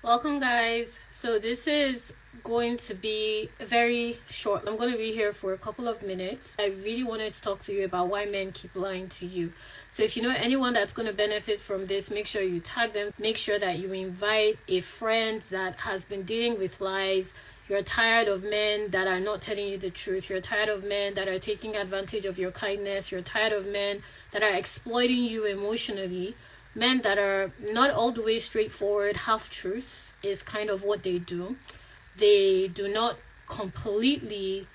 Welcome, guys. So, this is going to be very short. I'm going to be here for a couple of minutes. I really wanted to talk to you about why men keep lying to you. So, if you know anyone that's going to benefit from this, make sure you tag them. Make sure that you invite a friend that has been dealing with lies. You're tired of men that are not telling you the truth. You're tired of men that are taking advantage of your kindness. You're tired of men that are exploiting you emotionally. Men that are not all the way straightforward, half truths is kind of what they do. They do not completely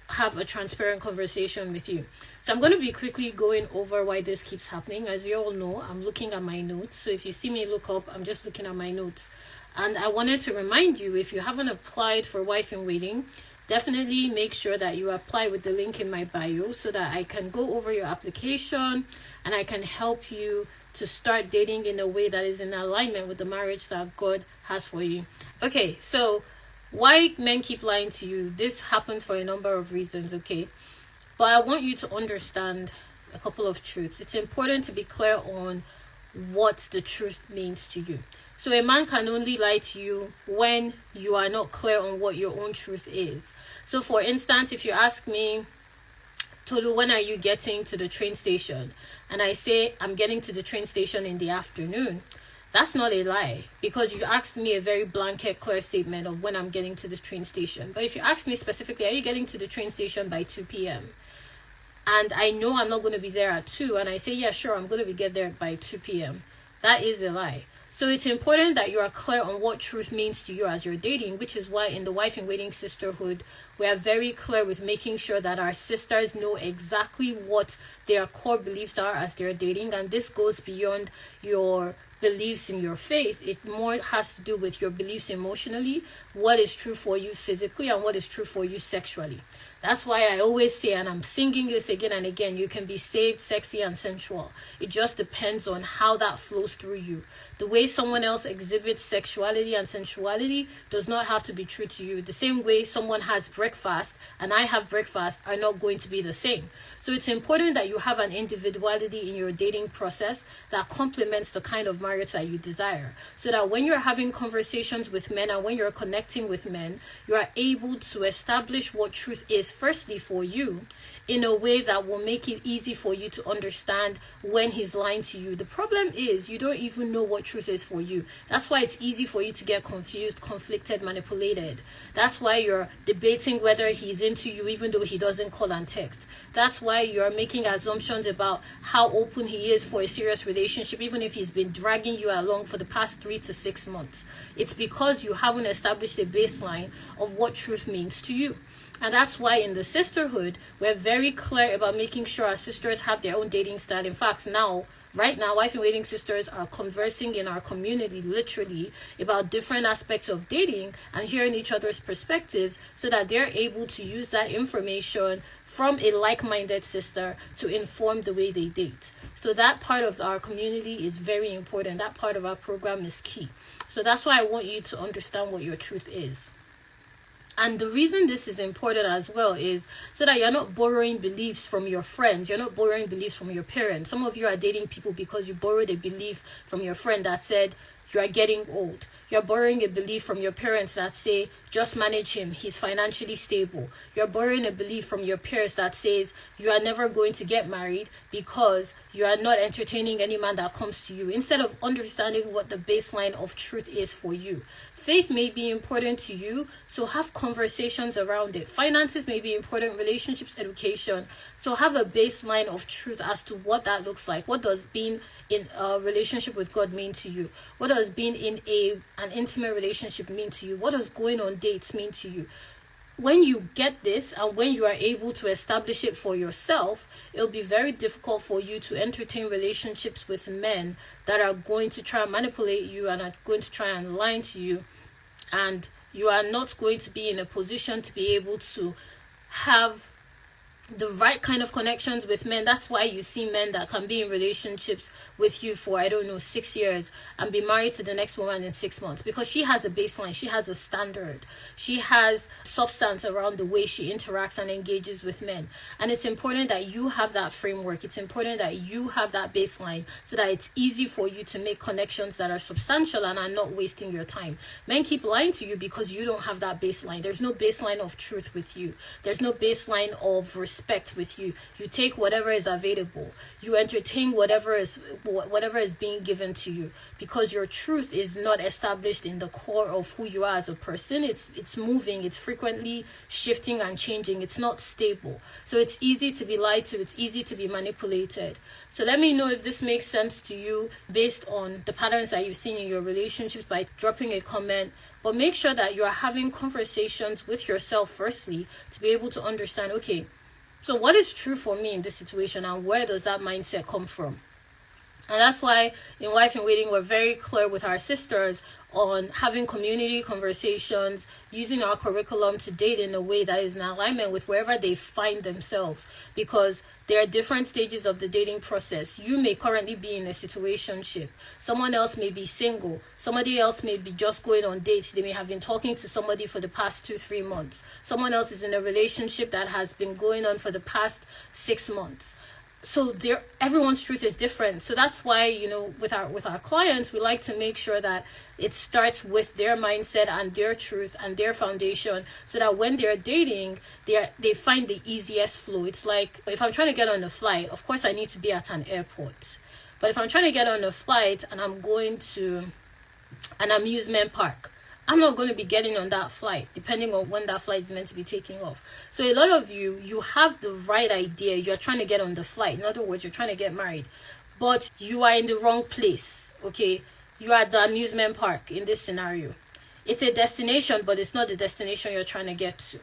have a transparent conversation with you. So I'm going to be quickly going over why this keeps happening. As you all know, I'm looking at my notes. So if you see me look up, I'm just looking at my notes. And I wanted to remind you, if you haven't applied for Wife in Waiting, definitely make sure that you apply with the link in my bio so that I can go over your application and I can help you to start dating in a way that is in alignment with the marriage that God has for you. Okay, so why men keep lying to you? This happens for a number of reasons, okay? But I want you to understand a couple of truths. It's important to be clear on what the truth means to you. So a man can only lie to you when you are not clear on what your own truth is. So for instance, if you ask me, Tolu, when are you getting to the train station? And I say, I'm getting to the train station in the afternoon. That's not a lie, because you asked me a very blanket, clear statement of when I'm getting to the train station. But if you ask me specifically, are you getting to the train station by 2 p.m.? And I know I'm not going to be there at 2, and I say, yeah, sure, I'm going to get there by 2 p.m. That is a lie. So it's important that you are clear on what truth means to you as you're dating, which is why in the Wife in Waiting Sisterhood, we are very clear with making sure that our sisters know exactly what their core beliefs are as they're dating. And this goes beyond your beliefs in your faith. It more has to do with your beliefs emotionally, what is true for you physically, and what is true for you sexually. That's why I always say, and I'm singing this again and again, you can be saved, sexy, and sensual. It just depends on how that flows through you. The way someone else exhibits sexuality and sensuality does not have to be true to you. The same way someone has breakfast and I have breakfast are not going to be the same. So it's important that you have an individuality in your dating process that complements the kind of marriage that you desire. So that when you're having conversations with men and when you're connecting with men, you are able to establish what truth is firstly for you in a way that will make it easy for you to understand when he's lying to you. The problem is you don't even know what truth is for you. That's why it's easy for you to get confused, conflicted, manipulated. That's why you're debating whether he's into you even though he doesn't call and text. That's why you're making assumptions about how open he is for a serious relationship even if he's been dragging you along for the past 3 to 6 months. It's because you haven't established a baseline of what truth means to you. And that's why in the sisterhood, we're very clear about making sure our sisters have their own dating style. In fact, right now, Wife in Waiting sisters are conversing in our community, literally, about different aspects of dating and hearing each other's perspectives so that they're able to use that information from a like-minded sister to inform the way they date. So that part of our community is very important. That part of our program is key. So that's why I want you to understand what your truth is. And the reason this is important as well is so that you're not borrowing beliefs from your friends. You're not borrowing beliefs from your parents. Some of you are dating people because you borrowed a belief from your friend that said, you are getting old. You're borrowing a belief from your parents that say, just manage him, he's financially stable. You're borrowing a belief from your peers that says, you are never going to get married because you are not entertaining any man that comes to you, instead of understanding what the baseline of truth is for you. Faith may be important to you, so have conversations around it. Finances may be important, relationships, education. So have a baseline of truth as to what that looks like. What does being in a relationship with God mean to you? What does being in an intimate relationship mean to you? What does going on dates mean to you? When you get this and when you are able to establish it for yourself, it'll be very difficult for you to entertain relationships with men that are going to try and manipulate you and are going to try and lie to you. And you are not going to be in a position to be able to have the right kind of connections with men. That's why you see men that can be in relationships with you for, I don't know, 6 years and be married to the next woman in 6 months, because she has a baseline, she has a standard, she has substance around the way she interacts and engages with men. And it's important that you have that framework. It's important that you have that baseline so that it's easy for you to make connections that are substantial and are not wasting your time. Men keep lying to you because you don't have that baseline. There's no baseline of truth with you. There's no baseline of respect with you. You take whatever is available. You entertain whatever is being given to you, because your truth is not established in the core of who you are as a person. It's moving, it's frequently shifting and changing. It's not stable. So it's easy to be lied to, it's easy to be manipulated. So let me know if this makes sense to you based on the patterns that you've seen in your relationships by dropping a comment. But make sure that you are having conversations with yourself firstly to be able to understand, okay, so what is true for me in this situation, and where does that mindset come from? And that's why in Wife in Waiting, we're very clear with our sisters on having community conversations, using our curriculum to date in a way that is in alignment with wherever they find themselves, because there are different stages of the dating process. You may currently be in a situationship. Someone else may be single. Somebody else may be just going on dates. They may have been talking to somebody for the past 2-3 months. Someone else is in a relationship that has been going on for the past 6 months. So everyone's truth is different. So that's why, with our clients, we like to make sure that it starts with their mindset and their truth and their foundation, so that when they're dating, they find the easiest flow. It's like, if I'm trying to get on a flight, of course I need to be at an airport. But if I'm trying to get on a flight and I'm going to an amusement park, I'm not going to be getting on that flight, depending on when that flight is meant to be taking off. So a lot of you have the right idea. You're trying to get on the flight. In other words, you're trying to get married. But you are in the wrong place, okay? You are at the amusement park in this scenario. It's a destination, but it's not the destination you're trying to get to.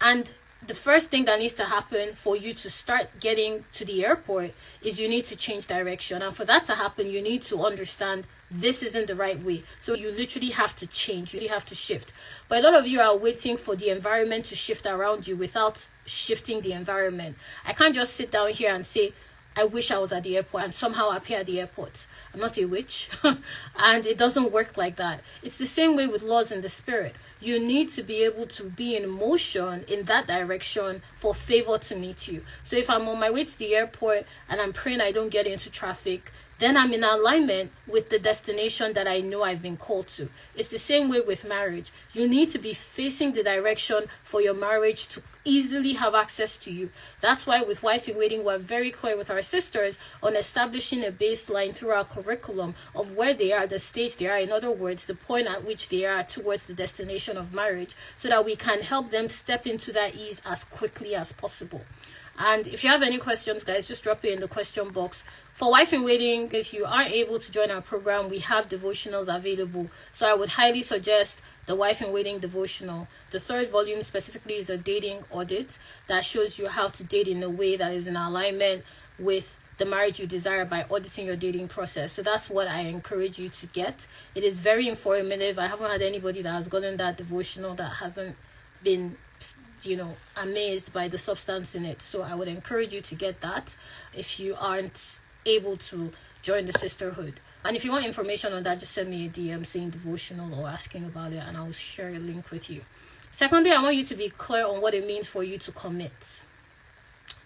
And the first thing that needs to happen for you to start getting to the airport is you need to change direction. And for that to happen, you need to understand this isn't the right way. So you literally have to change. You have to shift. But a lot of you are waiting for the environment to shift around you without shifting the environment. I can't just sit down here and say, I wish I was at the airport and somehow appear at the airport. I'm not a witch. And it doesn't work like that. It's the same way with laws in the spirit. You need to be able to be in motion in that direction for favor to meet you. So if I'm on my way to the airport and I'm praying I don't get into traffic, then I'm in alignment with the destination that I know I've been called to. It's the same way with marriage. You need to be facing the direction for your marriage to easily have access to you. That's why with Wife in Waiting, we're very clear with our sisters on establishing a baseline through our curriculum of where they are, the stage they are, in other words, the point at which they are towards the destination of marriage, so that we can help them step into that ease as quickly as possible. And if you have any questions, guys, just drop it in the question box. For Wife in Waiting, if you aren't able to join our program, we have devotionals available. So I would highly suggest the Wife in Waiting devotional. The 3rd volume specifically is a dating audit that shows you how to date in a way that is in alignment with the marriage you desire by auditing your dating process. So that's what I encourage you to get. It is very informative. I haven't had anybody that has gotten that devotional that hasn't been amazed by the substance in it. So I would encourage you to get that if you aren't able to join the sisterhood. And if you want information on that, just send me a DM saying devotional or asking about it, and I'll share a link with you. Secondly, I want you to be clear on what it means for you to commit.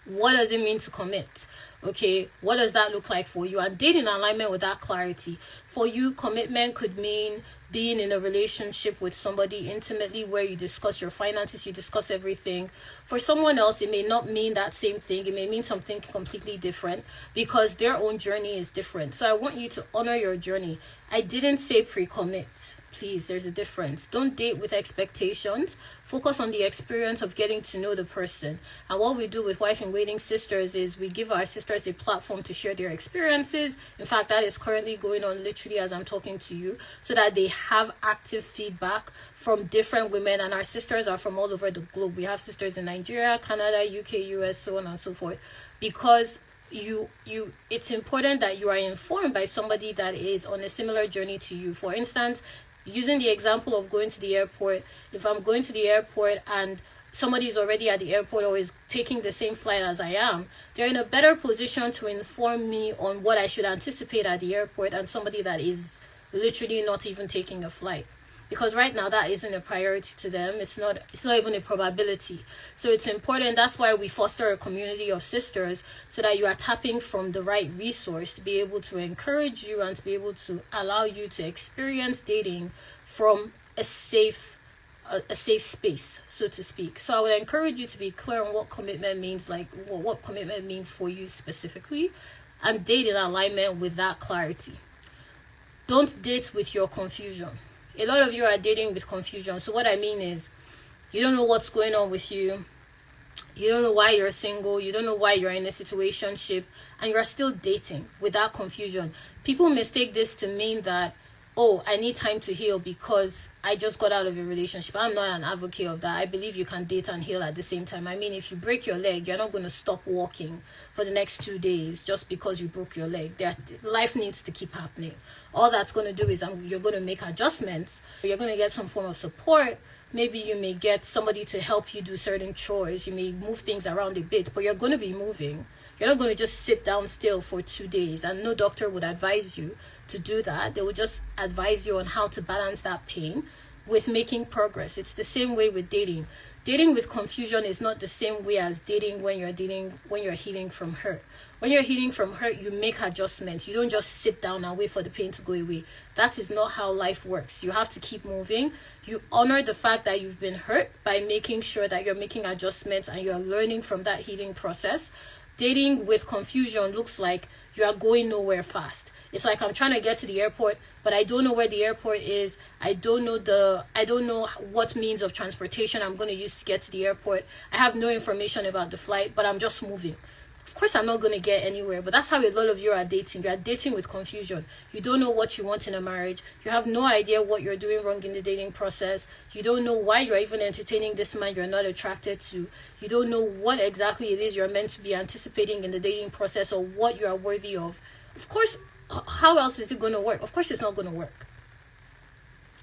What does it mean to commit? Okay, what does that look like for you? And date in alignment with that clarity. For you, commitment could mean being in a relationship with somebody intimately where you discuss your finances, you discuss everything. For someone else, it may not mean that same thing. It may mean something completely different because their own journey is different. So I want you to honor your journey. I didn't say pre-commit. Please, there's a difference. Don't date with expectations. Focus on the experience of getting to know the person. And what we do with Wife in Waiting sisters is we give our sisters a platform to share their experiences. In fact, that is currently going on literally as I'm talking to you, so that they have active feedback from different women. And our sisters are from all over the globe. We have sisters in Nigeria, Canada, UK, US, so on and so forth. Because it's important that you are informed by somebody that is on a similar journey to you. For instance, using the example of going to the airport, if I'm going to the airport and somebody is already at the airport or is taking the same flight as I am, they're in a better position to inform me on what I should anticipate at the airport than somebody that is literally not even taking a flight. Because right now that isn't a priority to them. It's not even a probability. So it's important. That's why we foster a community of sisters, so that you are tapping from the right resource to be able to encourage you and to be able to allow you to experience dating from a safe space, so to speak. So I would encourage you to be clear on what commitment means, like what commitment means for you specifically, and date in alignment with that clarity. Don't date with your confusion. A lot of you are dating with confusion. So what I mean is, you don't know what's going on with you. You don't know why you're single. You don't know why you're in a situationship, and you're still dating with that confusion. People mistake this to mean that, oh, I need time to heal because I just got out of a relationship. I'm not an advocate of that. I believe you can date and heal at the same time. I mean, if you break your leg, you're not going to stop walking for the next 2 days just because you broke your leg. Life needs to keep happening. All that's going to do is you're going to make adjustments. You're going to get some form of support. Maybe you may get somebody to help you do certain chores. You may move things around a bit, but you're going to be moving. You're not going to just sit down still for 2 days, and no doctor would advise you to do that. They will just advise you on how to balance that pain with making progress. It's the same way with dating. Dating with confusion is not the same way as dating when you're healing from hurt. When you're healing from hurt, you make adjustments. You don't just sit down and wait for the pain to go away. That is not how life works. You have to keep moving. You honor the fact that you've been hurt by making sure that you're making adjustments and you're learning from that healing process. Dating with confusion looks like you are going nowhere fast. It's like, I'm trying to get to the airport, but I don't know where the airport is. I don't know what means of transportation I'm going to use to get to the airport. I have no information about the flight, but I'm just moving. Of course, I'm not going to get anywhere, but that's how a lot of you are dating. You are dating with confusion. You don't know what you want in a marriage. You have no idea what you're doing wrong in the dating process. You don't know why you're even entertaining this man you're not attracted to. You don't know what exactly it is you're meant to be anticipating in the dating process or what you are worthy of. Of course, how else is it going to work? Of course, it's not going to work.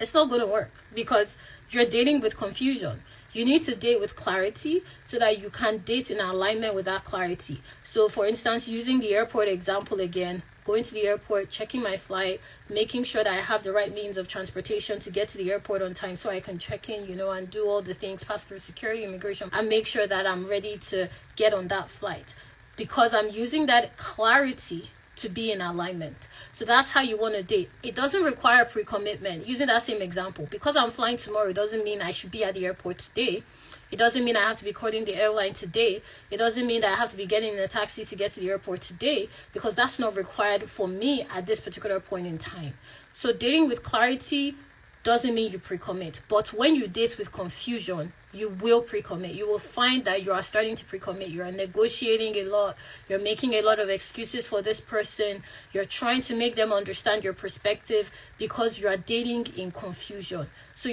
It's not going to work because you're dating with confusion. You need to date with clarity so that you can date in alignment with that clarity. So, for instance, using the airport example again, going to the airport, checking my flight, making sure that I have the right means of transportation to get to the airport on time so I can check in, and do all the things, pass through security, immigration, and make sure that I'm ready to get on that flight. Because I'm using that clarity to be in alignment. So that's how you want to date. It doesn't require pre-commitment. Using that same example, because I'm flying tomorrow, it doesn't mean I should be at the airport today. It doesn't mean I have to be calling the airline today. It doesn't mean that I have to be getting in a taxi to get to the airport today, because that's not required for me at this particular point in time. So dating with clarity doesn't mean you pre-commit. But when you date with confusion, you will pre-commit. You will find that you are starting to pre-commit. You are negotiating a lot. You're making a lot of excuses for this person. You're trying to make them understand your perspective because you are dating in confusion. So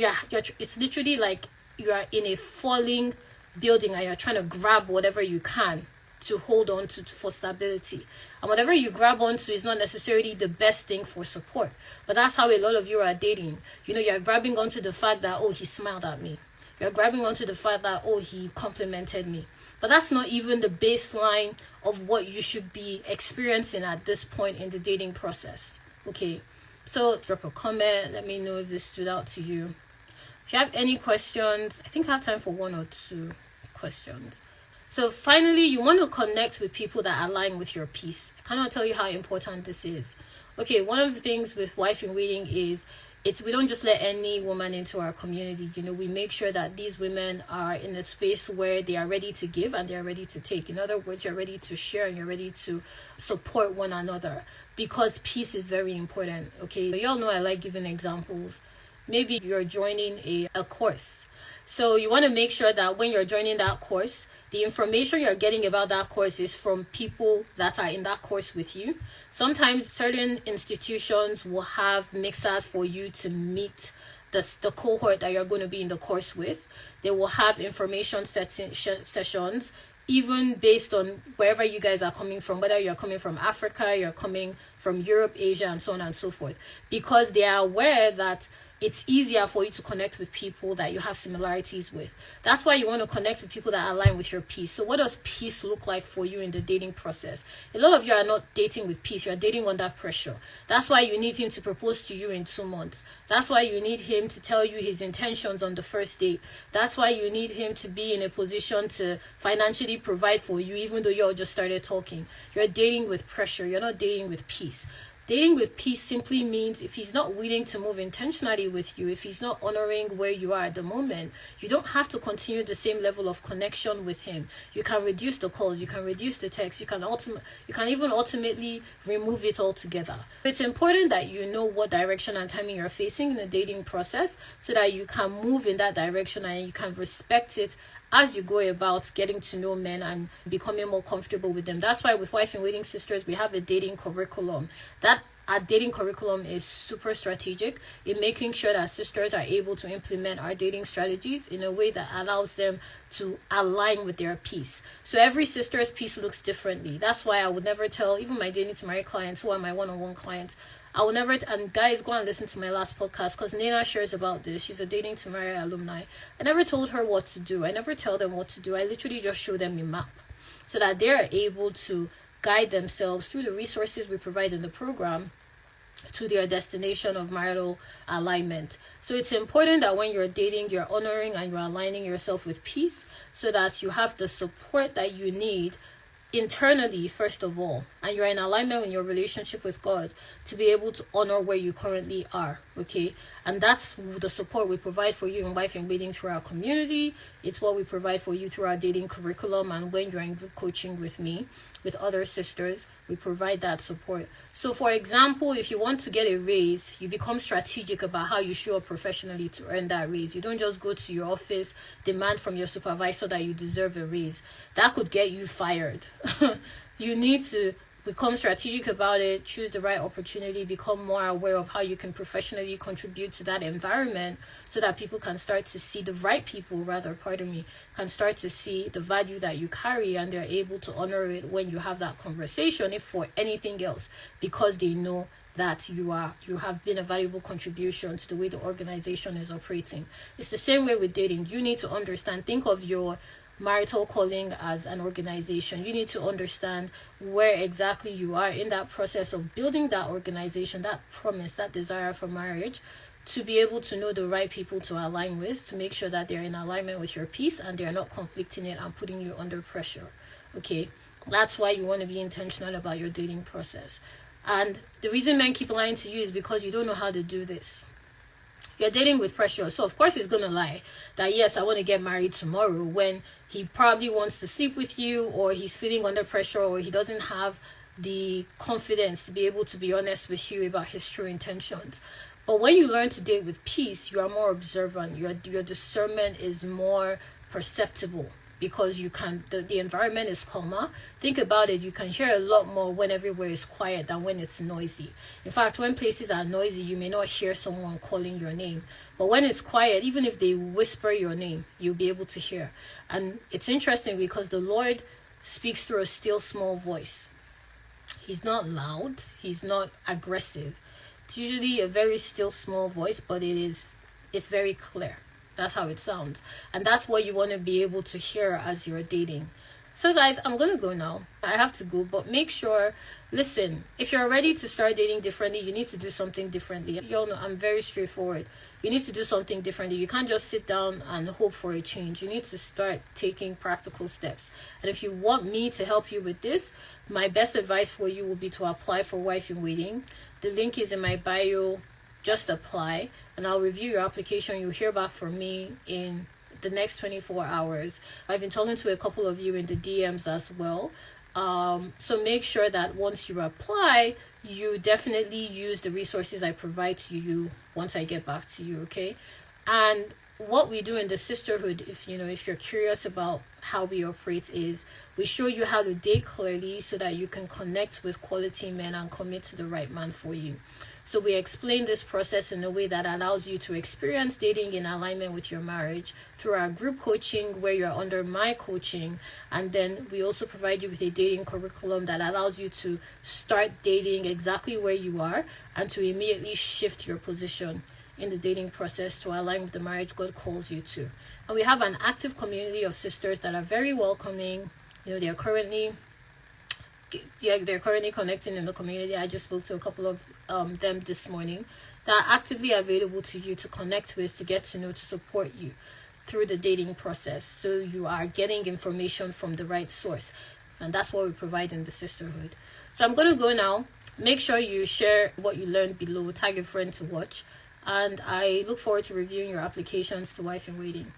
it's literally like you are in a falling building and you're trying to grab whatever you can to hold on to for stability. And whatever you grab onto is not necessarily the best thing for support. But that's how a lot of you are dating. You're grabbing onto the fact that, oh, he smiled at me. You're grabbing onto the fact that, oh, he complimented me. But that's not even the baseline of what you should be experiencing at this point in the dating process. Okay, so drop a comment. Let me know if this stood out to you. If you have any questions, I think I have time for 1 or 2 questions. So finally, you want to connect with people that align with your peace. I cannot tell you how important this is. Okay, one of the things with Wife in Waiting is we don't just let any woman into our community. We make sure that these women are in a space where they are ready to give and they are ready to take. In other words, you're ready to share and you're ready to support one another, because peace is very important. Okay, you all know I like giving examples. Maybe you're joining a course. So you want to make sure that when you're joining that course, the information you're getting about that course is from people that are in that course with you. Sometimes certain institutions will have mixers for you to meet the cohort that you're going to be in the course with. They will have information sessions, even based on wherever you guys are coming from, whether you're coming from Africa, you're coming from Europe, Asia, and so on and so forth, because they are aware that it's easier for you to connect with people that you have similarities with. That's why you want to connect with people that align with your peace. So what does peace look like for you in the dating process? A lot of you are not dating with peace. You are dating under pressure. That's why you need him to propose to you in 2 months. That's why you need him to tell you his intentions on the first date. That's why you need him to be in a position to financially provide for you, even though you all just started talking. You're dating with pressure. You're not dating with peace. Dating with peace simply means if he's not willing to move intentionally with you, if he's not honoring where you are at the moment, you don't have to continue the same level of connection with him. You can reduce the calls, you can reduce the texts, you can even ultimately remove it altogether. It's important that you know what direction and timing you're facing in the dating process so that you can move in that direction and you can respect it as you go about getting to know men and becoming more comfortable with them. That's why with Wife in Waiting Sisters, we have a dating curriculum. That our dating curriculum is super strategic in making sure that sisters are able to implement our dating strategies in a way that allows them to align with their peace. So every sister's peace looks differently. That's why I would never tell even my dating to marry clients who are my one-on-one clients. I will never, and guys, go and listen to my last podcast because Nina shares about this. She's a dating to marry alumni. I never told her what to do. I never tell them what to do. I literally just show them a map so that they're able to guide themselves through the resources we provide in the program to their destination of marital alignment. So it's important that when you're dating, you're honoring and you're aligning yourself with peace so that you have the support that you need internally, first of all, and you're in alignment in your relationship with God to be able to honor where you currently are, okay? And that's the support we provide for you in Wife in Waiting through our community. It's what we provide for you through our dating curriculum, and when you're in group coaching with me, with other sisters, we provide that support. So for example, if you want to get a raise, you become strategic about how you show up professionally to earn that raise. You don't just go to your office, demand from your supervisor that you deserve a raise. That could get you fired. You need to become strategic about it, choose the right opportunity, become more aware of how you can professionally contribute to that environment so that people can start to see can start to see the value that you carry, and they're able to honor it when you have that conversation, if for anything else, because they know that you have been a valuable contribution to the way the organization is operating. It's the same way with dating. You need to understand, think of your marital calling as an organization. You need to understand where exactly you are in that process of building that organization, that promise, that desire for marriage, to be able to know the right people to align with, to make sure that they're in alignment with your peace and they're not conflicting it and putting you under pressure. Okay, that's why you want to be intentional about your dating process. And the reason men keep lying to you is because you don't know how to do this. You're dating with pressure. So, of course, he's going to lie that, yes, I want to get married tomorrow, when he probably wants to sleep with you, or he's feeling under pressure, or he doesn't have the confidence to be able to be honest with you about his true intentions. But when you learn to date with peace, you are more observant. Your discernment is more perceptible because you can, the environment is calmer. Think about it, you can hear a lot more when everywhere is quiet than when it's noisy. In fact, when places are noisy, you may not hear someone calling your name. But when it's quiet, even if they whisper your name, you'll be able to hear. And it's interesting because the Lord speaks through a still small voice. He's not loud, he's not aggressive. It's usually a very still small voice, but it's very clear. That's how it sounds. And that's what you want to be able to hear as you're dating. So guys, I'm going to go now. I have to go, but make sure, listen, if you're ready to start dating differently, you need to do something differently. You all know I'm very straightforward. You need to do something differently. You can't just sit down and hope for a change. You need to start taking practical steps. And if you want me to help you with this, my best advice for you will be to apply for Wife in Waiting. The link is in my bio. Just apply, and I'll review your application. You'll hear back from me in the next 24 hours. I've been talking to a couple of you in the DMs as well. So make sure that once you apply, you definitely use the resources I provide to you once I get back to you, okay? And what we do in the sisterhood, if you're curious about how we operate, is we show you how to date clearly so that you can connect with quality men and commit to the right man for you. So we explain this process in a way that allows you to experience dating in alignment with your marriage through our group coaching, where you're under my coaching. And then we also provide you with a dating curriculum that allows you to start dating exactly where you are and to immediately shift your position in the dating process to align with the marriage God calls you to. And we have an active community of sisters that are very welcoming. They're currently connecting in the community. I just spoke to a couple of them this morning that are actively available to you to connect with, to get to know, to support you through the dating process. So you are getting information from the right source. And that's what we provide in the sisterhood. So I'm going to go now. Make sure you share what you learned below. Tag a friend to watch. And I look forward to reviewing your applications to Wife in Waiting.